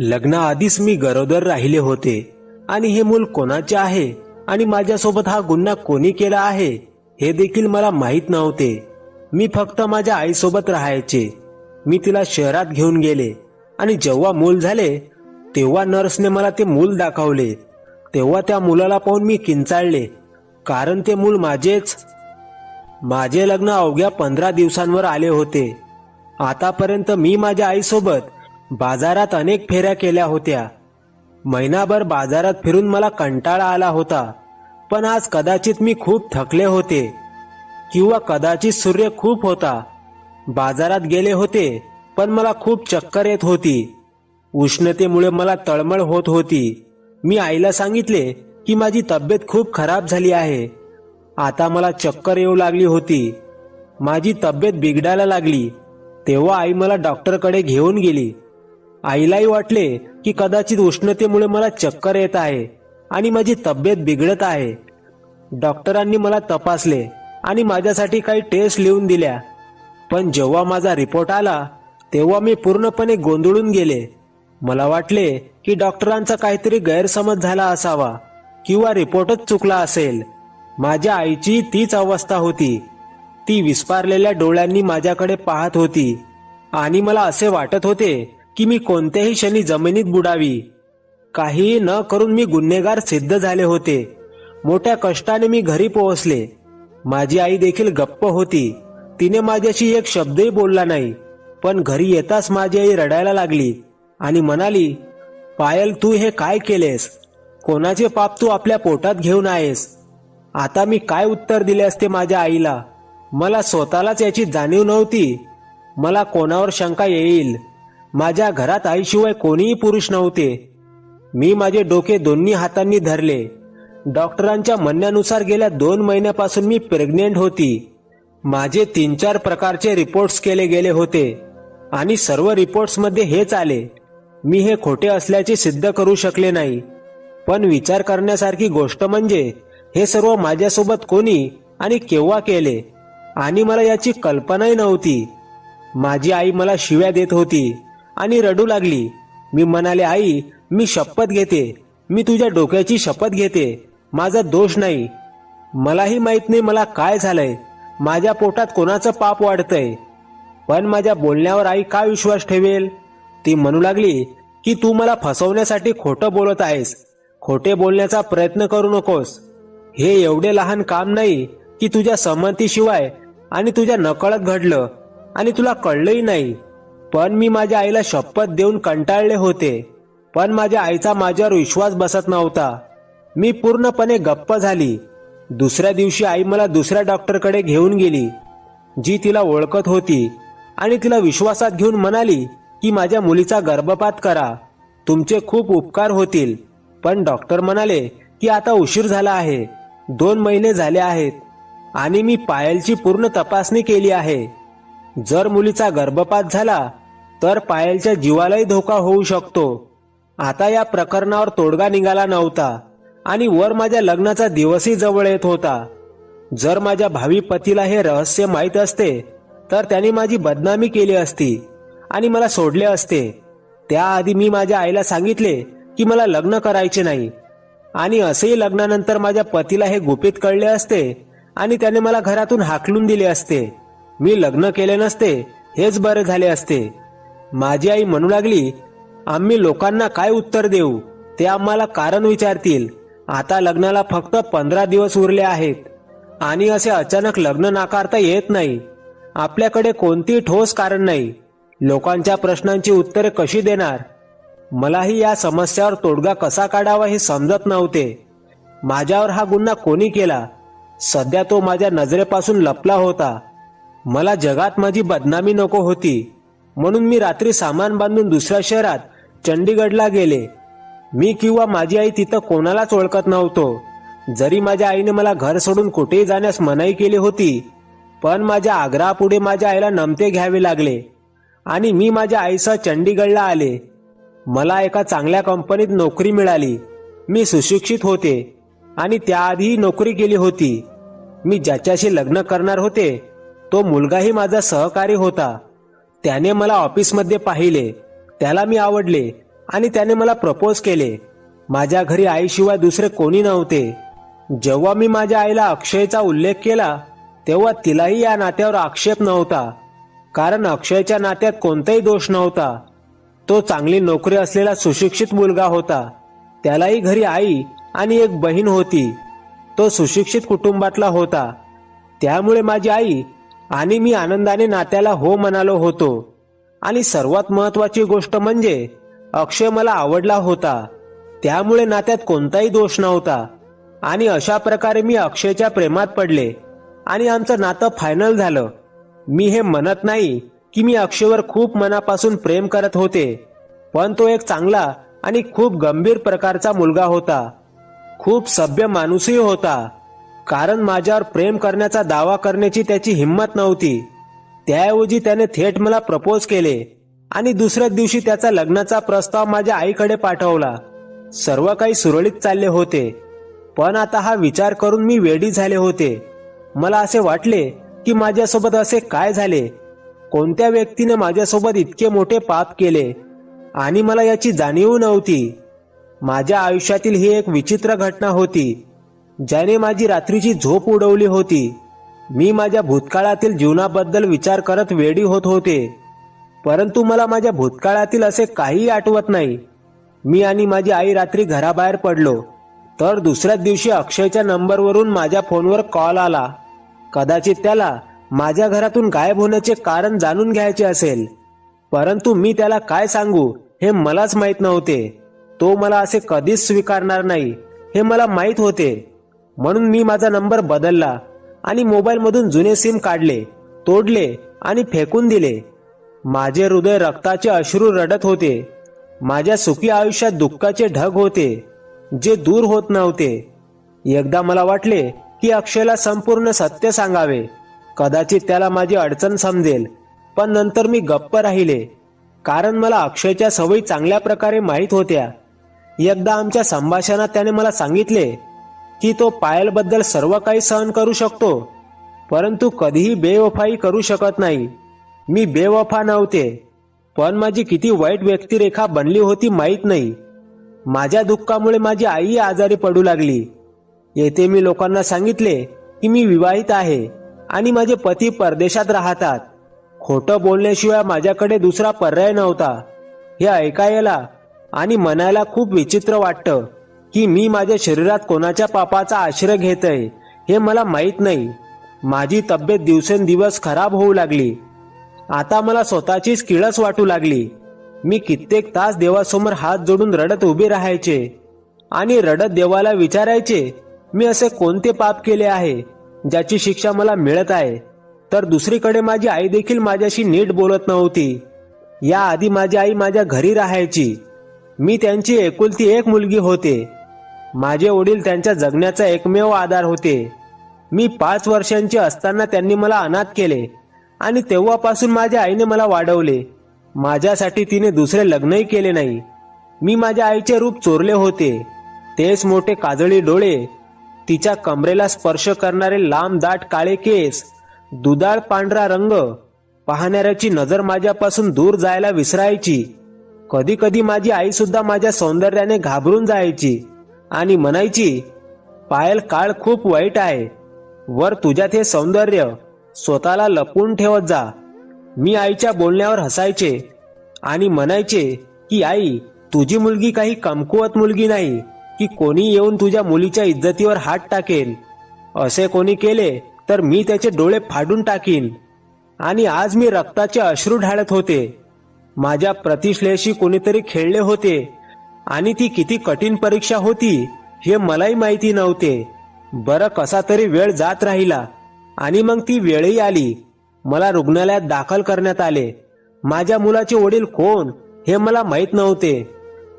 लग्नाआधीच मी गरोदर राहिले होते आणि हे मूल कोणाचे आहे आणि माझ्यासोबत हा गुन्हा कोणी केला आहे हे देखील मला माहीत नव्हते। मी फक्त माझ्या आईसोबत राहायचे। मी तिला शहरात घेऊन गेले आणि जेव्हा मूल झाले तेव्हा नर्सने मला ते मूल दाखवले। तेव्हा त्या मुलाला पाहून मी किंचाळले, कारण ते मूल माझे लग्न अवघ्या 15 दिवसांवर आले होते। आतापर्यंत मी माझ्या आईसोबत बाजारात अनेक फेऱ्या केल्या होत्या। महिनाभर बाजारात फिरून मला कंटाळा आला होता, पण आज कदाचित मी खूप थकले होते किंवा कदाचित सूर्य खूप होता। बाजारात गेले होते पण मला खूप चक्कर येत होती। उष्णतेमुळे मला तळमळ होत होती। मी आईला सांगितले की माझी तब्येत खूप खराब झाली आहे। आता मला चक्कर येऊ लागली होती। माझी तब्येत बिघडायला लागली। तेव्हा आई मला डॉक्टरकडे घेऊन गेली। आईलाही वाटले की कदाचित उष्णतेमुळे मला चक्कर येत आहे आणि माझी तब्येत बिघडत आहे। डॉक्टरांनी मला तपासले आणि माझ्यासाठी काही टेस्ट लिहून दिल्या, पण जेव्हा माझा रिपोर्ट आला तेव्हा मी पूर्णपणे गोंधळून गेले। मला वाटले की डॉक्टरांचा काहीतरी गैरसमज झाला असावा किंवा रिपोर्टच चुकला असेल। माझ्या आईची तीच अवस्था होती। ती विस्पारलेल्या डोळ्यांनी माझ्याकडे पाहत होती आणि मला असे वाटत होते की मी कोणत्याही क्षणी जमिनीत बुडावी। काही न करून मी गुन्हेगार सिद्ध झाले होते। मोठ्या कष्टाने मी घरी पोहोचले। माझी आई देखील गप्प होती। तिने माझ्याशी एक शब्दही बोलला नाही, पण घरी येताच माझी आई रडायला लागली आणि म्हणाली, पायल, तू हे काय केलेस? कोणाचे पाप तू आपल्या पोटात घेऊन आहेस? आता मी काय उत्तर दिले असते माझ्या आईला? मला स्वतःलाच याची जाणीव नव्हती। मला कोणावर शंका येईल? माझ्या घरात आईशिवाय कोणीही पुरुष नव्हते। मी माझे डोके दोन्ही हातांनी धरले। डॉक्टरांच्या म्हणण्यानुसार गेल्या 2 महिन्यापासून मी प्रेग्नेंट होती। माझे 3-4 प्रकारचे रिपोर्ट्स केले गेले होते आणि सर्व रिपोर्ट्समध्ये हेच आले। मी हे खोटे असल्याचे सिद्ध करू शकले नाही, पण विचार करण्यासारखी गोष्ट म्हणजे हे सर्व माझ्यासोबत कोणी आणि केव्हा केले आणि मला याची कल्पनाही नव्हती। माझी आई मला शिव्या देत होती आणि रडू लागली। मी म्हणाले, आई, मी शपथ घेते, मी तुझ्या डोक्याची शपथ घेते, माझा दोष नाही। मलाही माहित नाही मला काय झालंय, माझ्या पोटात कोणाचं पाप वाढतंय, पण माझ्या बोलण्यावर आई काय विश्वास ठेवेल? ती म्हणू लागली की तू मला फसवण्यासाठी खोटं बोलत आहेस। खोटे बोलण्याचा प्रयत्न करू नकोस। हे एवढे लहान काम नाही की तुझ्या संमतीशिवाय आणि तुझ्या नकळत घडलं आणि तुला कळलंही नाही। पण मी माझ्या आईला शपथ देऊन कंटाळले होते, पण माझ्या आईचा माझ्यावर विश्वास बसत नव्हता। मी पूर्णपणे गप्प झाली। दुसऱ्या दिवशी आई मला दुसऱ्या डॉक्टरकडे घेऊन गेली, जी तिला ओळखत होती, आणि तिला विश्वासात घेऊन म्हणाली की माझ्या मुलीचा गर्भपात करा, तुमचे खूप उपकार होतील। पण डॉक्टर म्हणाले की आता उशीर झाला आहे, 2 महिने झाले आहेत आणि मी पायलची पूर्ण तपासणी केली आहे। जर मुलीचा गर्भपात झाला तर पायलच्या जीवालाही धोका होऊ शकतो। आता या प्रकरणावर तोडगा निघाला नव्हता आणि वर माझ्या लग्नाचा दिवसही जवळ येत होता। जर माझ्या भावी पतीला हे रहस्य माहीत असते तर त्याने माझी बदनामी केली असती आणि मला सोडले असते। त्याआधी मी माझ्या आईला सांगितले की मला लग्न करायचे नाही, आणि असेही लग्नानंतर माझ्या पतीला हे गुपित कळले असते आणि त्याने मला घरातून हाकलून दिले असते। मी लग्न केले नसते, हेच बरे झाले असते। माझी आई म्हणू लागली, आम्ही लोकांना काय उत्तर देऊ? ते आम्हाला कारण विचारतील। आता लग्नाला फक्त 15 दिवस उरले आहेत आणि असे अचानक लग्न नाकारता येत नाही। आपल्याकडे कोणतीही ठोस कारण नाही। लोकांच्या प्रश्नांची उत्तरे कशी देणार? मलाही या समस्यावर तोडगा कसा काढावा हे समजत नव्हते। माझ्यावर हा गुन्हा कोणी केला? सध्या तो माझ्या नजरेपासून लपला होता। मला जगात माझी बदनामी नको होती, म्हणून मी रात्री सामान बांधून दुसऱ्या शहरात चंडीगडला गेले। मी किंवा माझी आई तिथं कोणालाच ओळखत नव्हतो। जरी माझ्या आईने मला घर सोडून कुठेही जाण्यास मनाई केली होती, पण माझ्या आग्रहापुढे माझ्या आईला नमते घ्यावे लागले आणि मी माझ्या आईसह चंडीगडला आले। मला एका चांगल्या कंपनीत नोकरी मिळाली। मी सुशिक्षित होते आणि त्याआधीही नोकरी केली होती। मी ज्याच्याशी लग्न करणार होते तो मुलगाही माझा सहकारी होता। त्याने मला ऑफिसमध्ये पाहिले, त्याला मी आवडले आणि त्याने मला प्रपोज केले. माझ्या घरी आईशिवाय दुसरे कोणी नव्हते. जेव्हा मी माझ्या आईला अक्षयचा उल्लेख केला तेव्हा तिलाही या नात्यावर आक्षेप नव्हता, कारण अक्षयच्या नात्यात कोणताही दोष नव्हता. तो चांगली नोकरी असलेला सुशिक्षित मुलगा होता. त्यालाही घरी आई आणि एक बहीण होती. तो सुशिक्षित कुटुंबातला होता. त्यामुळे माझी आई आणि मी आनंदाने नात्याला हो म्हणालो होतो. आणि सर्वात महत्वाची गोष्ट म्हणजे अक्षय मला आवडला होता. त्यामुळे नात्यात कोणताही दोष नव्हता. आणि अशा प्रकारे मी अक्षयच्या प्रेमात पडले आणि आमचं नातं फायनल झालं. मी हे म्हणत नाही की मी अक्षयवर खूप मनापासून प्रेम करत होते, पण तो एक चांगला आणि खूप गंभीर प्रकारचा मुलगा होता. खूप सभ्य माणूसही होता, कारण माझ्यावर प्रेम करण्याचा दावा करण्याची त्याची हिंमत नव्हती. त्याऐवजी त्याने थेट मला प्रपोज केले आणि दुसऱ्याच दिवशी त्याचा लग्नाचा प्रस्ताव माझ्या आईकडे पाठवला. सर्व काही सुरळीत चालले होते, पण आता हा विचार करून मी वेडी झाले होते. मला असे वाटले की माझ्यासोबत असे काय झाले, कोणत्या व्यक्तीने माझ्यासोबत इतके मोठे पाप केले आणि मला याची जाणीव नव्हती. माझ्या आयुष्यातील ही एक विचित्र घटना होती ज्याने माझी रात्रीची झोप उडवली होती. मी माझ्या भूतकाळातील जीवनाबद्दल विचार करत वेडी होत होते, परंतु मला माझ्या भूतकाळातील असे काहीही आठवत नाही. मी आणि माझी आई रात्री घराबाहेर पडलो तर दुसऱ्याच दिवशी अक्षयच्या नंबरवरून माझ्या फोनवर कॉल आला. कदाचित त्याला माझ्या घरातून गायब होण्याचे कारण जाणून घ्यायचे असेल, परंतु मी त्याला काय सांगू हे मलाच माहीत नव्हते. तो मला असे कधीच स्वीकारणार नाही हे मला माहीत होते. म्हणून मी माझा नंबर बदलला आणि मोबाईलमधून जुने सिम काढले, तोडले आणि फेकून दिले. माझे हृदय रक्ताचे अश्रू रडत होते. माझ्या सुखी आयुष्यात दुःखाचे ढग होते जे दूर होत नव्हते. एकदा मला वाटले की अक्षयला संपूर्ण सत्य सांगावे, कदाचित त्याला माझी अडचण समजेल, पण नंतर मी गप्प राहिले, कारण मला अक्षयच्या सवयी चांगल्या प्रकारे माहीत होत्या. एकदा आमच्या संभाषणात त्याने मला सांगितले की तो पायलबद्दल सर्व काही सहन करू शकतो, परंतु कधीही बेवफाई करू शकत नाही. मी बेवफा नव्हते, पण माझी किती वाईट व्यक्तिरेखा बनली होती माहीत नाही. माझ्या दुःखामुळे माझी आई आजारी पडू लागली. येथे मी लोकांना सांगितले की मी विवाहित आहे आणि माझे पती परदेशात राहतात. खोटं बोलण्याशिवाय माझ्याकडे दुसरा पर्याय नव्हता. हे ऐकायला आणि म्हणायला खूप विचित्र वाटतं की मी माझ्या शरीरात कोणाच्या पापाचा आश्रय घेतोय हे मला माहीत नाही. माझी तब्येत दिवसेंदिवस खराब होऊ लागली. आता मला स्वतःचीच किळस वाटू लागली. मी कित्येक तास देवासमोर हात जोडून रडत उभे राहायचे आणि रडत देवाला विचारायचे, मी असे कोणते पाप केले आहे ज्याची शिक्षा मला मिळत आहे. तर दुसरीकडे माझी आई देखील माझ्याशी नीट बोलत नव्हती. याआधी माझी आई माझ्या घरी राहायची. मी त्यांची एकुलती एक मुलगी होते. माझे वडील त्यांच्या जगण्याचा एकमेव आधार होते. मी 5 वर्षांची असताना त्यांनी मला अनाथ केले आणि तेव्हापासून माझ्या आईने मला वाढवले. माझ्यासाठी तिने दुसरे लग्नही केले नाही. मी माझ्या आईचे रूप चोरले होते. तेच मोठे काजळी डोळे, तिच्या कमरेला स्पर्श करणारे लांब दाट काळे केस, दुधाळ पांढरा रंग, पाहणाऱ्याची नजर माझ्यापासून दूर जायला विसरायची. कधी कधी माझी आई सुद्धा माझ्या सौंदर्याने घाबरून जायची आणि म्हणायची, पायल काळ खूप वाईट आहे, वर तुझ्यात हे सौंदर्य, स्वतःला लपवून ठेवत जा. मी आईच्या बोलण्यावर हसायचे आणि म्हणायचे की आई, तुझी मुलगी काही कमकुवत मुलगी नाही की कोणी येऊन तुझ्या मुलीच्या इज्जतीवर हात टाकेल. असे कोणी केले तर मी त्याचे डोळे फाडून टाकीन. आणि आज मी रक्ताचे अश्रू ढाळत होते. माझ्या प्रतिश्लेषी कोणीतरी खेळले होते आणि ती किती कठीण परीक्षा होती हे मलाही माहिती नव्हते. बरं, कसा तरी वेळ जात राहिला आणि मग ती वेळही आली. मला रुग्णालयात दाखल करण्यात आले. माझ्या मुलाचे वडील कोण हे मला माहीत नव्हते.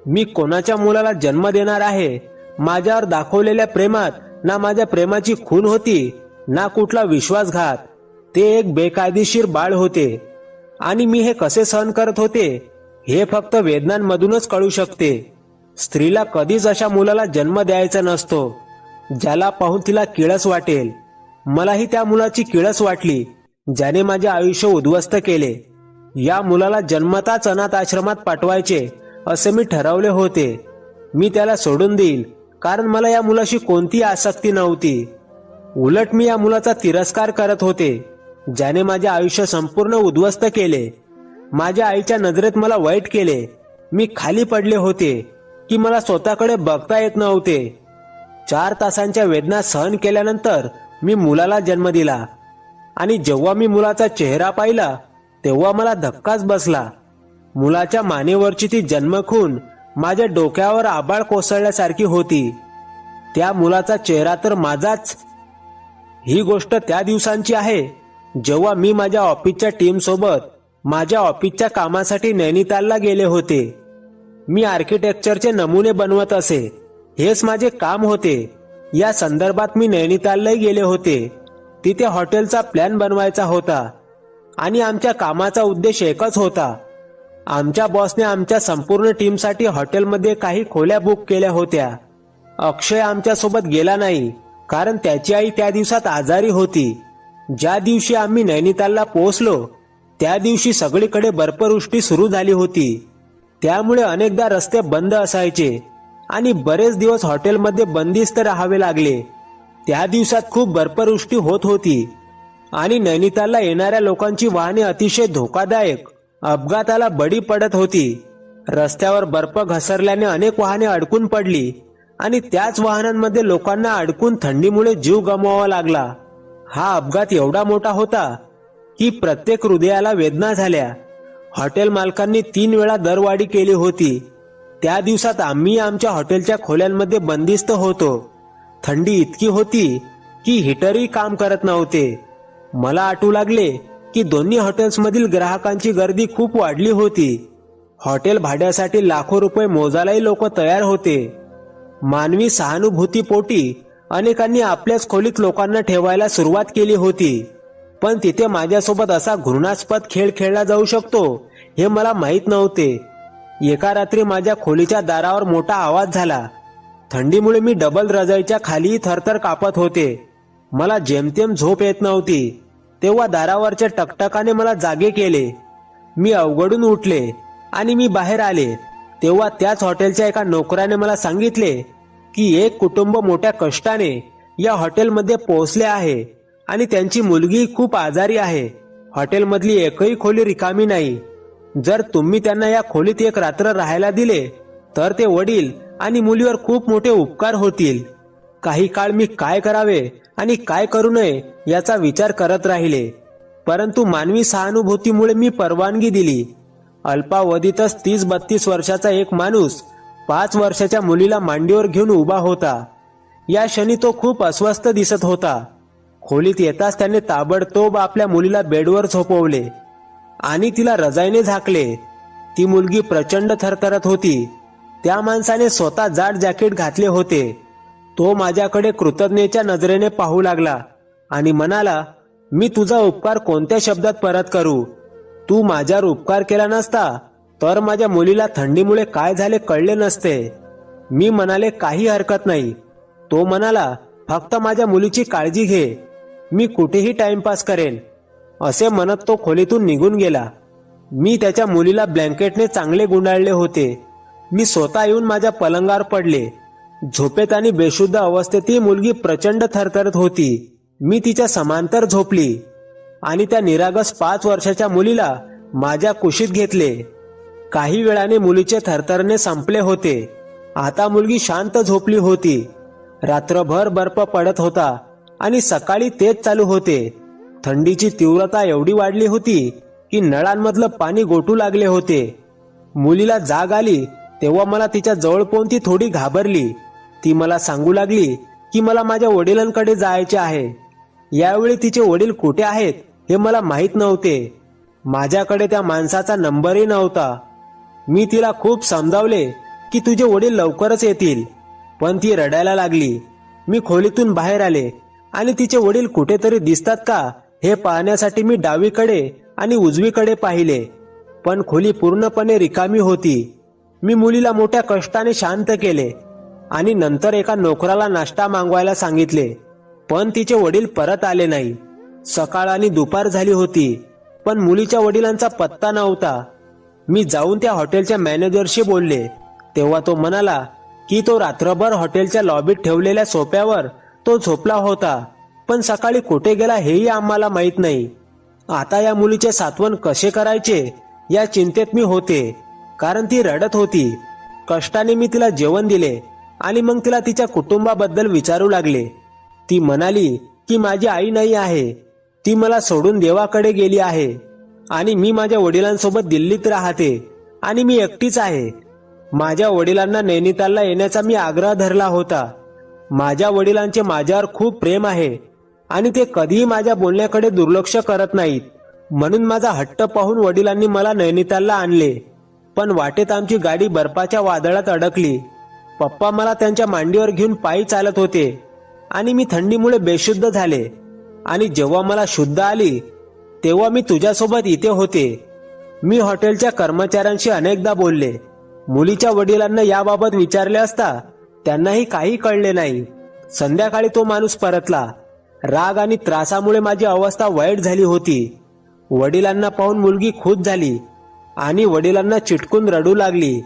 मी कोणाच्या मुलाला जन्म देणार आहे, माझ्यावर दाखवलेल्या प्रेमात ना माझ्या प्रेमाची खून होती ना कुठला विश्वासघात. ते एक बेकायदेशीर बाळ होते आणि मी हे कसे सहन करत होते हे फक्त वेदनांमधूनच कळू शकते. स्त्रीला कधीच अशा मुलाला जन्म द्यायचा नसतो ज्याला पाहून तिला किळस वाटेल. मलाही त्या मुलाची किळस वाटली ज्याने माझे आयुष्य उद्ध्वस्त केले. या मुलाला जन्मताच अनाथ आश्रमात पाठवायचे असे मी ठरवले होते. मी त्याला सोडून देईल, कारण मला या मुलाशी कोणतीही आसक्ती नव्हती. उलट मी या मुलाचा तिरस्कार करत होते, ज्याने माझे आयुष्य संपूर्ण उद्ध्वस्त केले. माझ्या आईच्या नजरेत मला वाईट केले. मी खाली पडले होते की मला स्वतःकडे बघता येत नव्हते. 4 तासांच्या वेदना सहन केल्यानंतर मी मुलाला जन्म दिला. आणि जेव्हा मी मुलाचा चेहरा पाहिला तेव्हा मला धक्काच बसला. मुलाच्या मानेवरची ती जन्मखून माझ्या डोक्यावर आभाळ कोसळल्यासारखी होती. त्या मुलाचा चेहरा तर माझाच. ही गोष्ट त्या दिवसांची आहे जेव्हा मी माझ्या ऑफिसच्या टीम सोबत माझ्या ऑफिसच्या कामासाठी नैनितालला गेले होते. मी आर्किटेक्चरचे नमुने बनवत असे, हेच माझे काम होते. या संदर्भात मी नैनितालला गेले होते. तिथे हॉटेलचा प्लॅन बनवायचा होता आणि आमच्या कामाचा उद्देश एकच होता. आमच्या बॉसने आमच्या संपूर्ण टीमसाठी हॉटेलमध्ये काही खोल्या बुक केल्या होत्या. अक्षय आमच्या सोबत गेला नाही, कारण त्याची आई त्या दिवसात आजारी होती. ज्या दिवशी आम्ही नैनितालला पोहोचलो त्या दिवशी सगळीकडे बर्फवृष्टी सुरू झाली होती. त्यामुळे अनेकदा रस्ते बंद असायचे आणि बरेच दिवस हॉटेलमध्ये बंदिस्त राहावे लागले. त्या दिवसात खूप बर्फवृष्टी होत होती आणि नैनितालला येणाऱ्या लोकांची वाहने अतिशय धोकादायक अपघाताला बळी पडत होती. रस्त्यावर बर्फ घसरल्याने अनेक वाहने अडकून पडली आणि त्याच वाहनांमध्ये लोकांना अडकून थंडीमुळे जीव गमवावा लागला. हा अपघात एवढा मोठा होता की प्रत्येक हृदयाला वेदना झाल्या. हॉटेल मालकांनी 3 वेळा दरवाढी केली होती. त्या दिवसात आम्ही आमच्या हॉटेलच्या खोल्यांमध्ये बंदिस्त होतो. थंडी इतकी होती की हीटरही काम करत नव्हते. मला आठवू लागले की दोन्ही हॉटेल्समधील ग्राहकांची गर्दी खूप वाढली होती. हॉटेल भाड्यासाठी लाखो रुपये मोजायलाही लोक तयार होते. मानवी सहानुभूतीपोटी अनेकांनी आपल्याच खोलीत लोकांना ठेवायला सुरुवात केली होती. पण तिथे माझ्यासोबत असा घृणास्पद खेळ खेळला जाऊ शकतो हे मला माहीत नव्हते. एका रात्री माझ्या खोलीच्या दारावर मोठा आवाज झाला. थंडीमुळे मी डबल रजाईच्या खालीही थरथर कापत होते. मला जेमतेम झोप येत नव्हती. तेव्हा दारावरच्या टकटकाने मला जागे केले. मी अवघडून उठले आणि मी बाहेर आले. तेव्हा त्याच हॉटेलच्या एका नोकराने मला सांगितले की एक कुटुंब मोठ्या कष्टाने या हॉटेलमध्ये पोहोचले आहे आणि त्यांची मुलगी खूप आजारी आहे. हॉटेलमधली एकही खोली रिकामी नाही. जर तुम्ही त्यांना या खोलीत एक रात्र राहायला दिले तर ते वडील आणि मुलीवर खूप मोठे उपकार होतील. काही काळ मी काय करावे आणि काय करू नये याचा विचार करत राहिले, परंतु मानवी सहानुभूतीमुळे मी परवानगी दिली. अल्पावधीतच 30-32 वर्षाचा एक माणूस 5 वर्षाच्या मुलीला मांडीवर घेऊन उभा होता. या क्षणी तो खूप अस्वस्थ दिसत होता. खोलीत येताच त्याने ताबडतोब आपल्या मुलीला बेडवर झोपवले आणि तिला रजाईने झाकले. ती मुलगी प्रचंड थरथरत होती. त्या माणसाने स्वतः जाड जॅकेट घातले होते. तो माझ्याकडे कृतज्ञतेच्या नजरेने पाहू लागला आणि म्हणाला, मी तुझा उपकार कोणत्या शब्दात परत करू? तू माझ्यावर उपकार केला नसता तर माझ्या मुलीला थंडीमुळे काय झाले कळले नसते. मी म्हणाले, काही हरकत नाही. तो म्हणाला, फक्त माझ्या मुलीची काळजी घे. मी कुठेही टाइमपास करेन. असे म्हणत तो खोलीतून निघून गेला. मी त्याच्या मुलीला ब्लँकेटने चांगले गुंडाळले होते. मी स्वतः येऊन माझ्या पलंगावर पडले. झोपेत आणि बेशुद्ध अवस्थेत ती मुलगी प्रचंड थरथरत होती. मी तिच्या समांतर झोपली आणि त्या निरागस 5 वर्षाच्या मुलीला माझ्या कुशीत घेतले. काही वेळाने मुलीचे थरथरणे संपले होते. आता मुलगी शांत झोपली होती. रात्रभर बर्फ पडत होता आणि सकाळी तेच चालू होते. थंडीची तीव्रता एवढी वाढली होती की नळांमधलं पाणी गोठू लागले होते. मुलीला जाग आली तेव्हा मला तिच्या जवळ पाहून ती थोडी घाबरली. ती मला सांगू लागली की मला माझ्या वडिलांकडे जायचे आहे. यावेळी तिचे वडील कुठे आहेत हे मला माहीत नव्हते. माझ्याकडे त्या माणसाचा नंबरही नव्हता. मी तिला खूप समजावले की तुझे वडील लवकरच येतील, पण ती रडायला लागली. मी खोलीतून बाहेर आले आणि तिचे वडील कुठेतरी दिसतात का हे पाहण्यासाठी मी डावीकडे आणि उजवीकडे पाहिले, पण खोली पूर्णपणे रिकामी होती. मी मुलीला मोठ्या कष्टाने शांत केले आणि नंतर एका नोकराला नाश्ता मागवायला सांगितले, पण तिचे वडील परत आले नाही. सकाळ आणि दुपार झाली होती, पण मुलीच्या वडिलांचा पत्ता नव्हता. मी जाऊन त्या हॉटेलच्या मॅनेजरशी बोलले, तेव्हा तो म्हणाला की तो रात्रभर हॉटेलच्या लॉबीत ठेवलेल्या सोफ्यावर तो झोपला होता, पण सकाळी कुठे गेला हेही आम्हाला माहित नाही. आता या मुलीचे सात्वन कसे करायचे या चिंतेत मी होते, कारण ती रडत होती. कष्टाने मी तिला जेवण दिले आणि मग तिला तिच्या कुटुंबाबद्दल विचारू लागले. ती म्हणाली की माझी आई नाही आहे, ती मला सोडून देवाकडे गेली आहे आणि मी माझ्या वडिलांसोबत दिल्लीत राहते आणि मी एकटीच आहे. माझ्या वडिलांना नैनितालला येण्याचा मी आग्रह धरला होता. माझ्या वडिलांचे माझ्यावर खूप प्रेम आहे आणि ते कधीही माझ्या बोलण्याकडे दुर्लक्ष करत नाहीत. म्हणून माझा हट्ट पाहून वडिलांनी मला नैनितालला आणले. पण वाटेत आमची गाडी बर्फाच्या वादळात अडकली. पप्पा मला त्यांच्या मांडीवर घेऊन पायी चालत होते आणि मी थंडीमुळे बेशुद्ध झाले. आणि जेव्हा मला शुद्ध आली तेव्हा मी तुझ्यासोबत इथे होते. मी हॉटेलच्या कर्मचाऱ्यांशी अनेकदा बोलले. मुलीच्या वडिलांना याबाबत विचारले असता त्यांनाही काही कळले नाही. संध्याकाळी तो माणूस परतला. राग आणि त्रासामुळे माझी अवस्था वाईट झाली होती. वडिलांना पाहून मुलगी खुश झाली आणि वडिलांना चिटकून रडू लागली.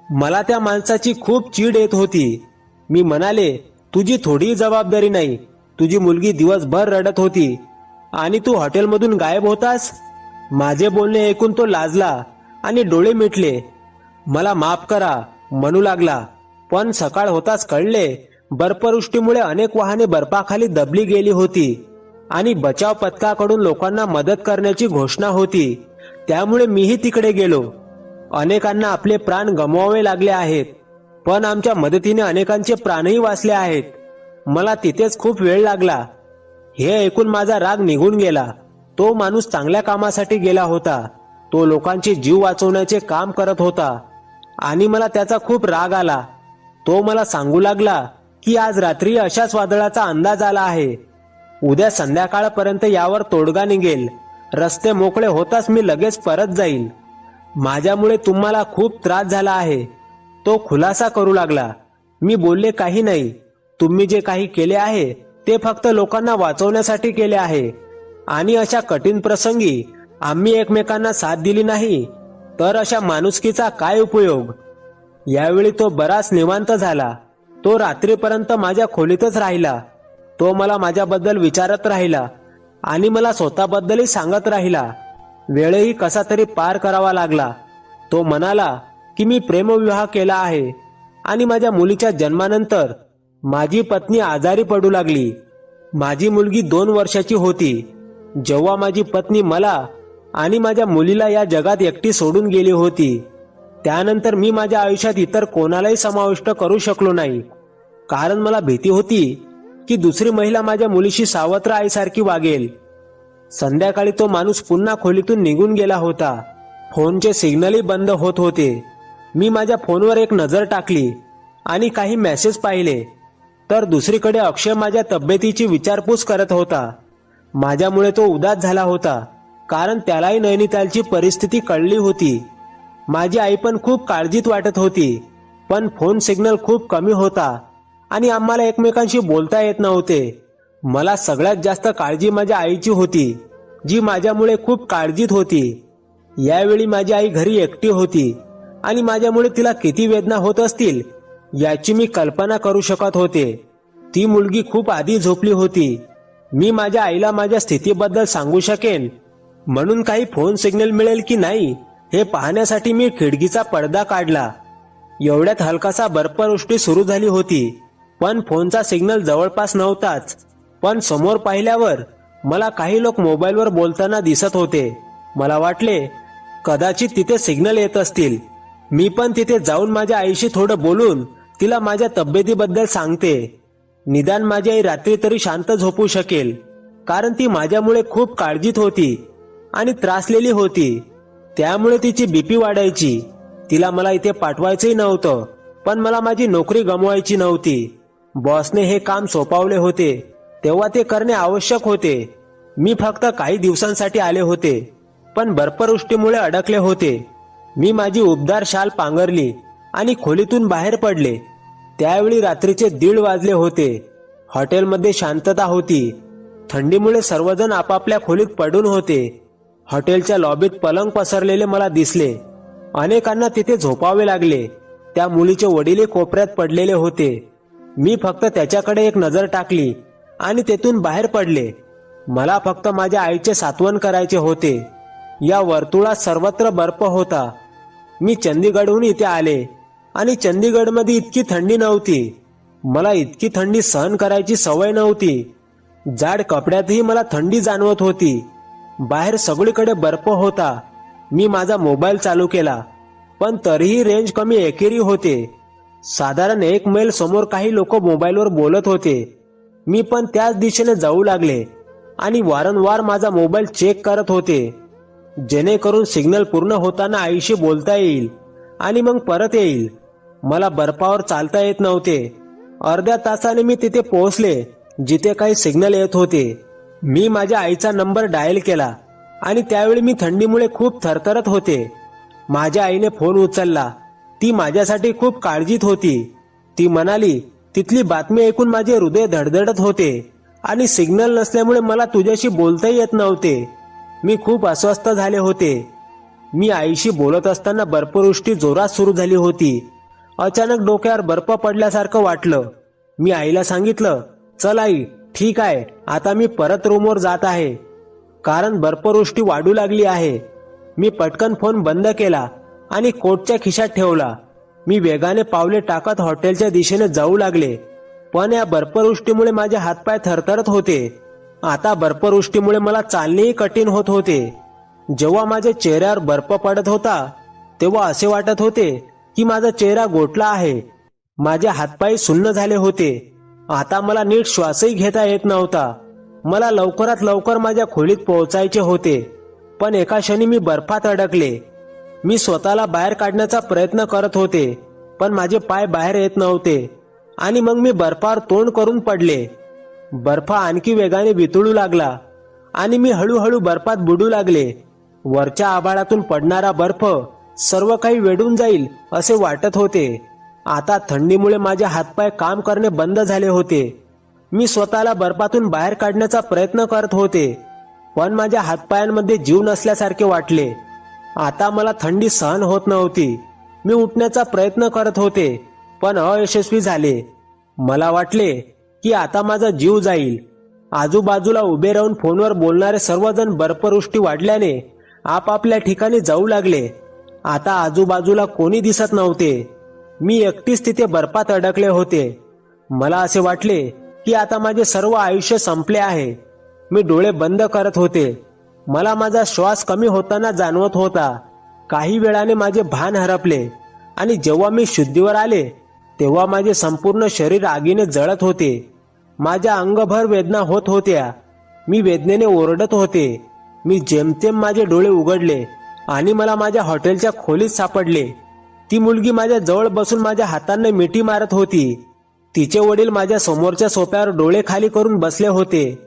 मला त्या माणसाची खूप चीड येत होती. मी म्हणाले, तुझी थोडीही जबाबदारी नाही. तुझी मुलगी दिवसभर रडत होती आणि तू हॉटेलमधून गायब होतास. माझे बोलणे ऐकून तो लाजला आणि डोळे मिटले. मला माफ करा म्हणू लागला. पण सकाळ होताच कळले, बर्फवृष्टीमुळे अनेक वाहने बर्फाखाली दबली गेली होती आणि बचाव पथकाकडून लोकांना मदत करण्याची घोषणा होती. त्यामुळे मीही तिकडे गेलो. अनेकांना आपले प्राण गमवावे लागले आहेत, पण आमच्या मदतीने अनेकांचे प्राणही वाचले आहेत. मला तिथेच खूप वेळ लागला. हे ऐकून माझा राग निघून गेला. तो माणूस चांगल्या कामासाठी गेला होता. तो लोकांचे जीव वाचवण्याचे काम करत होता आणि मला त्याचा खूप राग आला. तो मला सांगू लागला की आज रात्री अशाच वादळाचा अंदाज आला आहे. उद्या संध्याकाळपर्यंत यावर तोडगा निघेल. रस्ते मोकळे होताच मी लगेच परत जाईल. माझ्यामुळे तुम्हाला खूप त्रास झाला आहे, तो खुलासा करू लागला. मी बोलले, काही नाही. तुम्ही जे काही केले आहे ते फक्त लोकांना वाचवण्यासाठी केले आहे आणि अशा कठीण प्रसंगी आम्ही एकमेकांना साथ दिली नाही तर अशा माणुसकीचा काय उपयोग. यावेळी तो बराच निवांत झाला. तो रात्रीपर्यंत माझ्या खोलीतच राहिला. तो मला माझ्याबद्दल विचारत राहिला आणि मला स्वतःबद्दलही सांगत राहिला. वेळही कसा तरी पार करावा लागला. तो म्हणाला की मी प्रेमविवाह केला आहे आणि माझ्या मुलीच्या जन्मानंतर माझी पत्नी आजारी पडू लागली. माझी मुलगी 2 वर्षाची होती जेव्हा माझी पत्नी मला आणि माझ्या मुलीला या जगात एकटी सोडून गेली होती. त्यानंतर मी माझ्या आयुष्यात इतर कोणालाही समाविष्ट करू शकलो नाही, कारण मला भीती होती की दुसरी महिला माझ्या मुलीशी सावत्र आईसारखी वागेल. संध्याकाळी तो माणूस पुन्हा खोलीतून निघून गेला होता. फोनचे सिग्नलही बंद होत होते. मी माझ्या फोनवर एक नजर टाकली आणि काही मेसेज पाहिले तर दुसरीकडे अक्षय माझ्या तब्येतीची विचारपूस करत होता. माझ्यामुळे तो उदास झाला होता, कारण त्यालाही नैनितालची परिस्थिती कळली होती. माझी आई पण खूप काळजीत वाटत होती, पण फोन सिग्नल खूप कमी होता आणि आम्हाला एकमेकांशी बोलता येत नव्हते. मला सगळ्यात जास्त काळजी माझ्या आईची होती, जी माझ्यामुळे खूप काळजीत होती. यावेळी माझी आई घरी एकटी होती आणि माझ्यामुळे तिला किती वेदना होत असतील याची मी कल्पना करू शकत होते. ती मुलगी खूप आधी झोपली होती. मी माझ्या आईला माझ्या स्थितीबद्दल सांगू शकेन म्हणून काही फोन सिग्नल मिळेल की नाही हे पाहण्यासाठी मी खिडकीचा पडदा काढला. एवढ्यात हलकासा बर्फवृष्टी सुरू झाली होती, पण फोनचा सिग्नल जवळपास नव्हताच. पण समोर पाहिल्यावर मला काही लोक मोबाईलवर बोलताना दिसत होते. मला वाटले कदाचित तिथे सिग्नल येत असतील. मी पण तिथे जाऊन माझ्या आईशी थोडं बोलून तिला माझ्या तब्येतीबद्दल सांगते. निदान माझी आई रात्री तरी शांत झोपू शकेल, कारण ती माझ्यामुळे खूप काळजीत होती आणि त्रासलेली होती. त्यामुळे तिची बीपी वाढायची. तिला मला इथे पाठवायचंही नव्हतं, पण मला माझी नोकरी गमवायची नव्हती. बॉसने हे काम सोपवले होते तेव्हा ते करणे आवश्यक होते. मी फक्त काही दिवसांसाठी आले होते, पण बर्फवृष्टीमुळे अडकले होते. मी माझी उबदार शाल पांघरली आणि खोलीतून बाहेर पडले. त्यावेळी रात्रीचे 1:30 वाजले होते. हॉटेलमध्ये शांतता होती. थंडीमुळे सर्वजण आपापल्या खोलीत पडून होते. हॉटेलच्या लॉबीत पलंग पसरलेले मला दिसले. अनेकांना तिथे झोपावे लागले. त्या मुलीचे वडील कोपऱ्यात पडलेले होते. मी फक्त त्याच्याकडे एक नजर टाकली आणि तेथून बाहेर पडले. मला फक्त माझ्या आईचे सांत्वन करायचे होते. या वर्तुळात सर्वत्र बर्फ होता. मी चंदीगडहून इथे आले आणि चंदीगडमध्ये इतकी थंडी नव्हती. मला इतकी थंडी सहन करायची सवय नव्हती. जाड कपड्यातही मला थंडी जाणवत होती. बाहेर सगळीकडे बर्फ होता. मी माझा मोबाईल चालू केला, पण तरीही रेंज कमी एकेरी होते. साधारण 1 मैल समोर काही लोक मोबाईलवर बोलत होते. मी पण त्याच दिशेने जाऊ लागले आणि वारंवार माझा मोबाईल चेक करत होते, जेणेकरून सिग्नल पूर्ण होताना आईशी बोलता येईल आणि मग परत येईल. मला बर्फावर चालता येत नव्हते. अर्ध्या तासाने मी तिथे पोहोचले जिथे काही सिग्नल येत होते. मी माझ्या आईचा नंबर डायल केला आणि त्यावेळी मी थंडीमुळे खूप थरथरत होते. माझ्या आईने फोन उचलला. ती माझ्यासाठी खूप काळजीत होती. ती म्हणाली, तिथली बातमी ऐकून माझे हृदय धडधडत होते आणि सिग्नल नसल्यामुळे मला तुझ्याशी बोलताही येत नव्हते. मी खूप अस्वस्थ झाले होते. मी आईशी बोलत असताना बर्फवृष्टी जोरात सुरू झाली होती. अचानक डोक्यावर बर्फ पडल्यासारखं वाटलं. मी आईला सांगितलं, चल आई, ठीक आहे, आता मी परत रूमवर जात आहे, कारण बर्फवृष्टी वाढू लागली आहे. मी पटकन फोन बंद केला आणि कोटच्या खिशात ठेवला. मी वेगाने पावले टाकत हॉटेलच्या दिशेने जाऊ लागले. पण या बर्फवृष्टीमुळे माझे हातपाय थरथरत होते. आता बर्फवृष्टीमुळे मला चालणेही कठीण होत होते. जेव्हा माझ्या चेहऱ्यावर बर्फ पडत होता तेव्हा असे वाटत होते की माझा चेहरा गोठला आहे. माझे हातपाय सुन्न झाले होते. आता मला नीट श्वासही घेता येत नव्हता. मला लवकरात लवकर माझ्या खोलीत पोहोचायचे होते, पण एका क्षणी मी बर्फात अडकले. मी स्वतःला बाहेर काढण्याचा प्रयत्न करत होते, पण माझे पाय बाहेर येत नव्हते आणि मग मी बर्फावर तोंड करून पडले. बर्फ आणखी वेगाने वितळू लागला आणि मी हळूहळू बर्फात बुडू लागले. वरच्या आभाळातून पडणारा बर्फ सर्व काही वेढून जाईल असे वाटत होते. आता थंडीमुळे माझे हातपाय काम करणे बंद झाले होते. मी स्वतःला बर्फातून बाहेर काढण्याचा प्रयत्न करत होते, पण माझ्या हातपायांमध्ये जीव नसल्यासारखे वाटले. आता मला थंडी सहन होत नव्हती. मी उठण्याचा प्रयत्न करत होते, पण अयशस्वी झाले. मला वाटले की आता माझा जीव जाईल. आजूबाजूला उभे राहून फोनवर बोलणारे सर्वजण बर्फवृष्टी वाढल्याने आपापल्या ठिकाणी जाऊ लागले. आता आजूबाजूला कोणी दिसत नव्हते. मी एकटीच तिथे बर्फात अडकले होते. मला असे वाटले की आता माझे सर्व आयुष्य संपले आहे. मी डोळे बंद करत होते. मला माझा श्वास कमी होताना जाणवत होता. काही वेळाने माझे भान हरपले आणि जेव्हा मी शुद्धीवर आले तेव्हा माझे संपूर्ण शरीर आगीने जळत होते. माझ्या अंगभर वेदना होत होत्या. मी वेदनेने ओरडत होते. मी जेमतेम माझे डोळे उघडले आणि मला माझ्या हॉटेलच्या खोलीत सापडले. ती मुलगी माझ्या जवळ बसून माझ्या हातांना मिठी मारत होती. तिचे वडील माझ्या समोरच्या सोफ्यावर डोळे खाली करून बसले होते.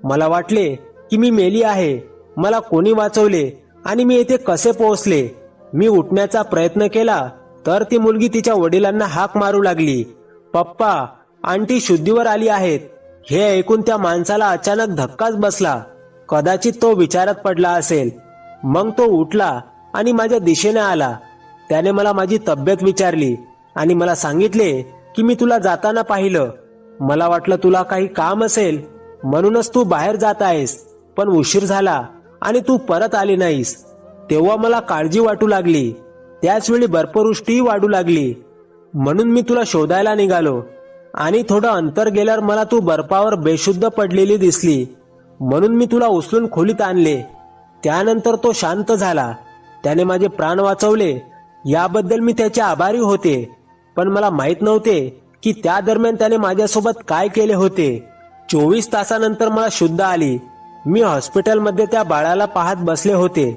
मला वाटले की मी मेली आहे. मला कोणी वाचवले आणि मी येथे कसे पोहोचले? मी उठण्याचा प्रयत्न केला तर ती मुलगी तिच्या वडिलांना हाक मारू लागली, पप्पा, आंटी शुद्धीवर आली आहेत. हे ऐकून त्या माणसाला अचानक धक्काच बसला. कदाचित तो विचारात पडला असेल. मग तो उठला आणि माझ्या दिशेने आला. त्याने मला माझी तब्येत विचारली आणि मला सांगितले की मी तुला जाताना पाहिलं. मला वाटलं तुला काही काम असेल म्हणूनच तू बाहेर जात आहेस, पण उशीर झाला आणि तू परत आली नाहीस. तेव्हा मला काळजी वाटू लागली. त्याचवेळी बर्फवृष्टीही वाढू लागली. म्हणून मी तुला शोधायला निघालो आणि थोडं अंतर गेल्यावर मला तू बर्फावर बेशुद्ध पडलेली दिसली. म्हणून मी तुला उचलून खोलीत आणले. त्यानंतर तो शांत झाला. त्याने माझे प्राण वाचवले. याबद्दल मी त्याचे आभारी होते, पण मला माहित नव्हते की त्या दरम्यान त्याने माझ्यासोबत काय केले होते. 24 तासानंतर मला शुद्ध आली. मी हॉस्पिटलमध्ये त्या बाळाला पाहत बसले होते.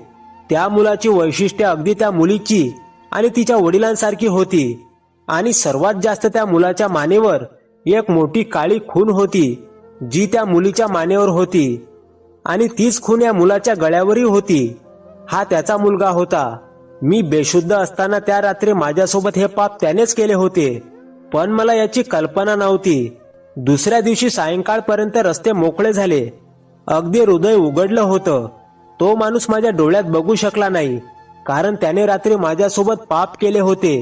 त्या मुलाची वैशिष्ट्ये अगदी त्या मुलीची आणि तिच्या वडिलांसारखी होती. आणि सर्वात जास्त त्या मुलाच्या मानेवर एक मोठी काळी खून होती, जी त्या मुलीच्या मानेवर होती. आणि तीच खून या मुलाच्या गळ्यावरही होती. हा त्याचा मुलगा होता. मी बेशुद्ध असताना त्या रात्री माझ्यासोबत हे पाप त्यानेच केले होते, पण मला याची कल्पना नव्हती. दुसऱ्या दिवशी सायंकाळपर्यंत रस्ते मोकळे झाले. अगदी हृदय उघडलं होतं. तो माणूस माझ्या डोळ्यात बघू शकला नाही, कारण त्याने रात्री माझ्यासोबत पाप केले होते.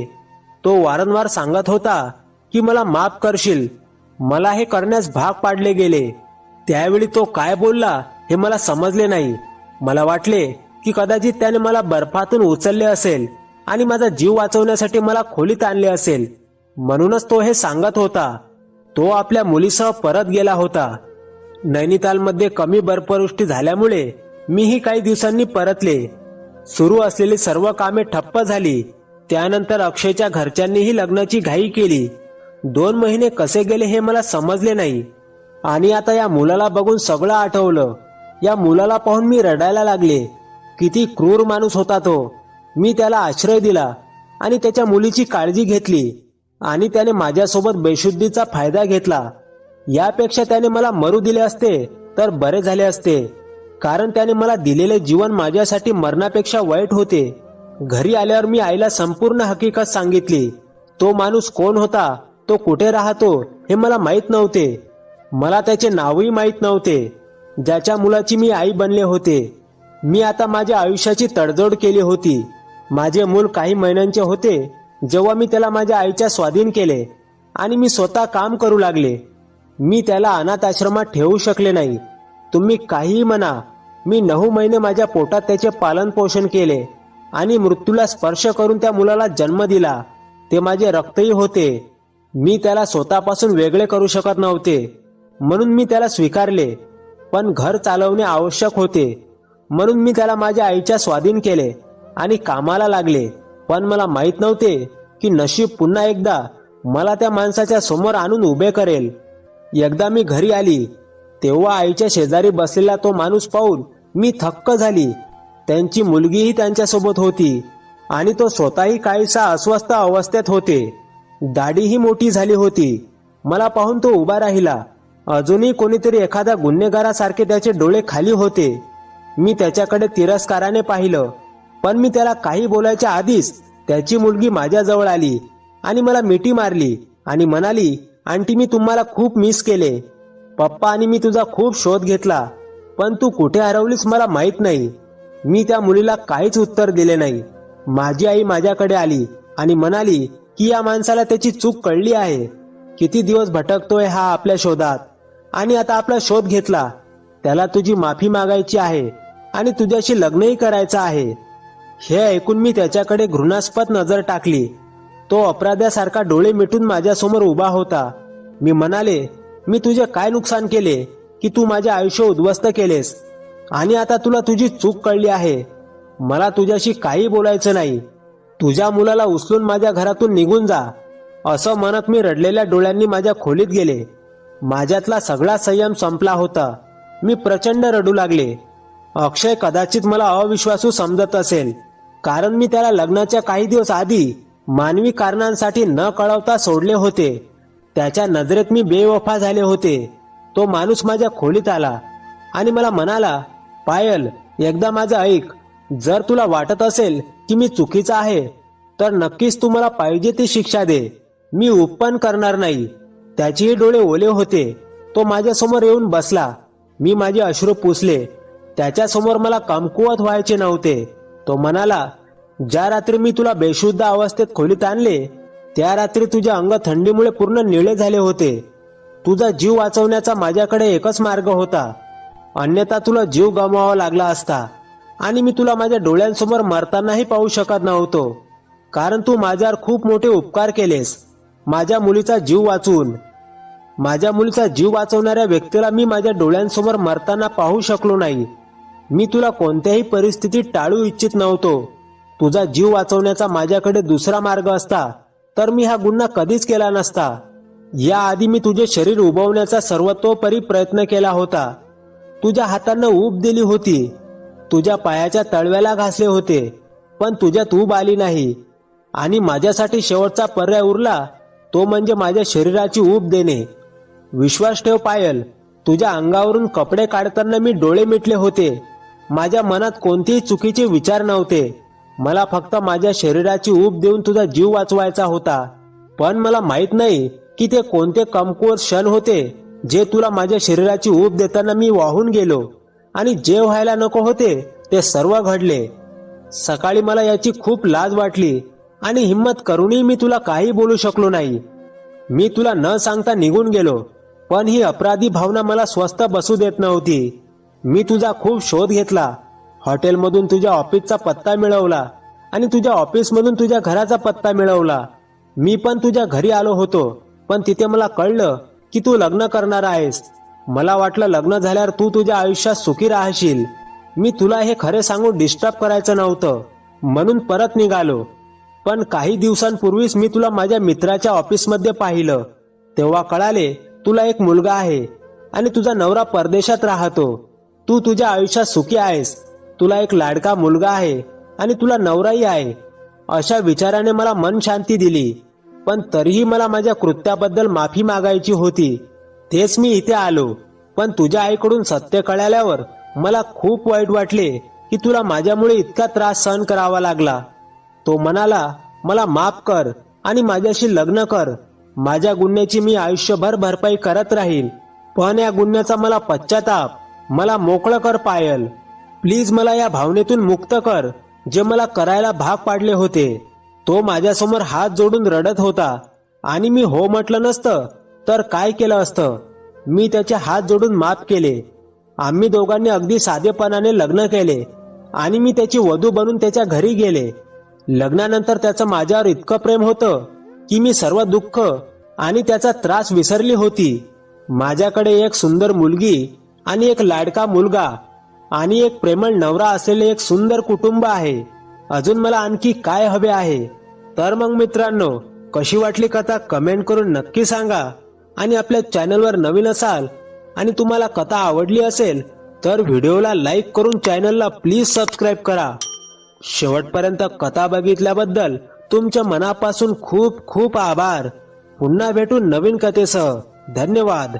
तो वारंवार सांगत होता की मला माफ करशील. मला हे करण्यास भाग पाडले गेले. त्यावेळी तो काय बोलला हे मला समजले नाही. मला वाटले की कदाचित त्याने मला बर्फातून उचलले असेल आणि माझा जीव वाचवण्यासाठी मला खोलीत आणले असेल. म्हणूनच तो हे सांगत होता. तो आपल्या मुलीसह परत गेला होता. नैनितालमध्ये कमी बर्फवृष्टी झाल्यामुळे मीही काही दिवसांनी परतले. सुरू असलेली सर्व कामे ठप्प झाली. त्यानंतर अक्षयच्या घरच्यांनीही लग्नाची घाई केली. 2 महिने कसे गेले हे मला समजले नाही. आणि आता या मुलाला बघून सगळं आठवलं. या मुलाला पाहून मी रडायला लागले. किती क्रूर माणूस होता तो. मी त्याला आश्रय दिला आणि त्याच्या मुलीची काळजी घेतली आणि त्याने माझ्यासोबत बेशुद्धीचा फायदा घेतला. यापेक्षा त्याने मला मरू दिले असते तर बरे झाले असते, कारण त्याने मला दिलेले जीवन माझ्यासाठी मरणापेक्षा वाईट होते. घरी आल्यावर मी आईला संपूर्ण हकीकत सांगितली. तो माणूस कोण होता, तो कुठे राहतो हे मला माहीत नव्हते. मला त्याचे नावही माहीत नव्हते, ज्याच्या मुलाची मी आई बनले होते. मी आता माझ्या आयुष्याची तडजोड केली होती. माझे मूल काही महिन्यांचे होते जेव्हा मी त्याला माझ्या आईच्या स्वाधीन केले आणि मी स्वतः काम करू लागले. मी त्याला अनाथ आश्रमात ठेवू शकले नाही. तुम्ही काहीही म्हणा, मी 9 महिने माझ्या पोटात त्याचे पालन पोषण केले आणि मृत्यूला स्पर्श करून त्या मुलाला जन्म दिला. ते माझे रक्तही होते. मी त्याला स्वतःपासून वेगळे करू शकत नव्हते, म्हणून मी त्याला स्वीकारले. पण घर चालवणे आवश्यक होते, म्हणून मी त्याला माझ्या आईच्या स्वाधीन केले आणि कामाला लागले. पण मला माहीत नव्हते की नशीब पुन्हा एकदा मला त्या माणसाच्या समोर आणून उभे करेल. एकदा मी घरी आली तेव्हा आईच्या शेजारी बसलेला तो माणूस पाहून मी थक्क झाली. त्यांची मुलगीही त्यांच्यासोबत होती आणि तो स्वतःही काहीसा अस्वस्थ अवस्थेत होते. दाढीही मोठी झाली होती. मला पाहून तो उभा राहिला. अजूनही कोणीतरी एखाद्या गुन्हेगारासारखे त्याचे डोळे खाली होते. मी त्याच्याकडे तिरस्काराने पाहिलं, पण मी त्याला काही बोलायच्या आधीच त्याची मुलगी माझ्याजवळ आली आणि मला मिठी मारली आणि म्हणाली, आंटी मी तुम्हाला खूप मिस केले. पप्पा आणि मी तुझा खूप शोध घेतला, पण तू कुठे हरवलीस मला माहीत नाही. मी त्या मुलीला काहीच उत्तर दिले नाही. माझी आई माझ्याकडे आली आणि म्हणाली की या माणसाला त्याची चूक कळली आहे. किती दिवस भटकतोय हा आपल्या शोधात आणि आता आपला शोध घेतला. त्याला तुझी माफी मागायची आहे आणि तुझ्याशी लग्नही करायचं आहे. हे ऐकून मी त्याच्याकडे घृणास्पद नजर टाकली. तो अपराध्यासारखा डोळे मिटून माझ्यासमोर उभा होता. मी म्हणाले, मी तुझे काय नुकसान केले की तू माझे आयुष्य उद्ध्वस्त केलेस आणि आता तुला तुझी चूक कळली आहे. मला तुझ्याशी काही बोलायचं नाही. तुझ्या मुलाला उचलून माझ्या घरातून निघून जा. असं म्हणत मी रडलेल्या डोळ्यांनी माझ्या खोलीत गेले. माझ्यातला सगळा संयम संपला होता. मी प्रचंड रडू लागले. अक्षय कदाचित मला अविश्वासू समजत असेल, कारण मी त्याला लग्नाच्या काही दिवस आधी मानवी कारणांसाठी न कळवता सोडले होते. त्याच्या नजरेत मी बेवफा झाले होते. तो माणूस माझ्या खोलीत आला आणि मला म्हणाला, पायल एकदा माझं ऐक. जर तुला वाटत असेल की मी चुकीचा आहे तर नक्कीच तू मला पाहिजे ती शिक्षा दे. मी उपपन करणार नाही. त्याचेही डोळे ओले होते. तो माझ्यासमोर येऊन बसला. मी माझे अश्रू पुसले. त्याच्यासमोर मला कमकुवत व्हायचे नव्हते. तो म्हणाला, ज्या रात्री मी तुला बेशुद्ध अवस्थेत खोलीत आणले त्या रात्री तुझे अंग थंडीमुळे पूर्ण निळे झाले होते. तुझा जीव वाचवण्याचा माझ्याकडे एकच मार्ग होता, अन्यथा तुला जीव गमवावा लागला असता आणि मी तुला माझ्या डोळ्यांसमोर मरतानाही पाहू शकत नव्हतो, कारण तू माझ्यावर खूप मोठे उपकार केलेस. माझ्या मुलीचा जीव वाचवून माझ्या मुलीचा जीव वाचवणाऱ्या व्यक्तीला मी माझ्या डोळ्यांसमोर मरताना पाहू शकलो नाही. मी तुला कोणत्याही परिस्थितीत टाळू इच्छित नव्हतो. तुझा जीव वाचवण्याचा माझ्याकडे दुसरा मार्ग असता तर मी हा गुन्हा कधीच केला नसता. याआधी मी तुझे शरीर उभवण्याचा सर्वतोपरी प्रयत्न केला होता. तुझ्या हातांना ऊब दिली होती. तुझ्या पायाच्या तळव्याला घासले होते, पण तुझ्यात ऊब आली नाही. आणि माझ्यासाठी शेवटचा पर्याय उरला तो म्हणजे माझ्या शरीराची ऊब देणे. विश्वास ठेव पायल, तुझ्या अंगावरून कपडे काढताना मी डोळे मिटले होते. माझ्या मनात कोणतेही चुकीचे विचार नव्हते. मला फक्त माझ्या शरीराची ऊब देऊन तुझा जीव वाचवायचा होता. पण मला माहित नाही की ते कोणते कमकुवत क्षण होते जे तुला माझ्या शरीराची ऊब देताना मी वाहून गेलो, आणि जे व्हायला नको होते ते सर्व घडले. सकाळी मला याची खूप लाज वाटली आणि हिम्मत करूनही मी तुला काही बोलू शकलो नाही. मी तुला न सांगता निघून गेलो, पण ही अपराधी भावना मला स्वस्थ बसू देत नव्हती. मी तुझा खूप शोध घेतला. हॉटेलमधून तुझ्या ऑफिसचा पत्ता मिळवला आणि तुझ्या ऑफिसमधून तुझ्या घराचा पत्ता मिळवला. मी पण तुझ्या घरी आलो होतो, पण तिथे मला कळलं की तू लग्न करणार आहेस. मला वाटलं लग्न झाल्यावर तू तुझ्या आयुष्यात सुखी राहशील. मी तुला हे खरे सांगून डिस्टर्ब करायचं नव्हतं, म्हणून परत निघालो. पण काही दिवसांपूर्वीच मी तुला माझ्या मित्राच्या ऑफिसमध्ये पाहिलं. तेव्हा कळाले तुला एक मुलगा आहे आणि तुझा नवरा परदेशात राहतो. तू तुझ्या आयुष्यात सुखी आहेस. तुला एक लाडका मुलगा आहे आणि तुला नवराही आहे. अशा विचाराने मला मन शांती दिली. पण तरीही मला माझ्या कृत्याबद्दल माफी मागायची होती. तेच मी इथे आलो. पण तुझ्या आईकडून सत्य कळाल्यावर मला खूप वाईट वाटले की तुला माझ्यामुळे इतका त्रास सहन करावा लागला. तो म्हणाला, मला माफ कर आणि माझ्याशी लग्न कर. माझ्या गुन्ह्याची मी आयुष्यभर भरपाई करत राहील. पण या गुन्ह्याचा मला पश्चाताप. मला मोकळं कर पायल. प्लीज मला या भावनेतून मुक्त कर जे मला करायला भाग पाडले होते. तो माझ्यासमोर हात जोडून रडत होता आणि मी हो म्हटलं नसतं तर काय केलं असतं. मी त्याचे हात जोडून माफ केले. आम्ही दोघांनी अगदी साधेपणाने लग्न केले आणि मी त्याची वधू बनून त्याच्या घरी गेले. लग्नानंतर त्याचं माझ्यावर इतकं प्रेम होतं की मी सर्व दुःख आणि त्याचा त्रास विसरली होती. माझ्याकडे एक सुंदर मुलगी आणि एक लाडका मुलगा आणि एक प्रेमळ नवरा असलेले एक सुंदर कुटुंब आहे. अजून मला आणखी काय हवे आहे? तर मग मित्रांनो, कशी वाटली कथा कमेंट करून नक्की सांगा. आणि आपल्या चॅनलवर नवीन असाल आणि तुम्हाला कथा आवडली असेल तर व्हिडिओला लाईक करून चॅनलला प्लीज सबस्क्राईब करा. शेवटपर्यंत कथा बघितल्याबद्दल तुमच्या मनापासून खूप खूप आभार. पुन्हा भेटू नवीन कथेसह. धन्यवाद.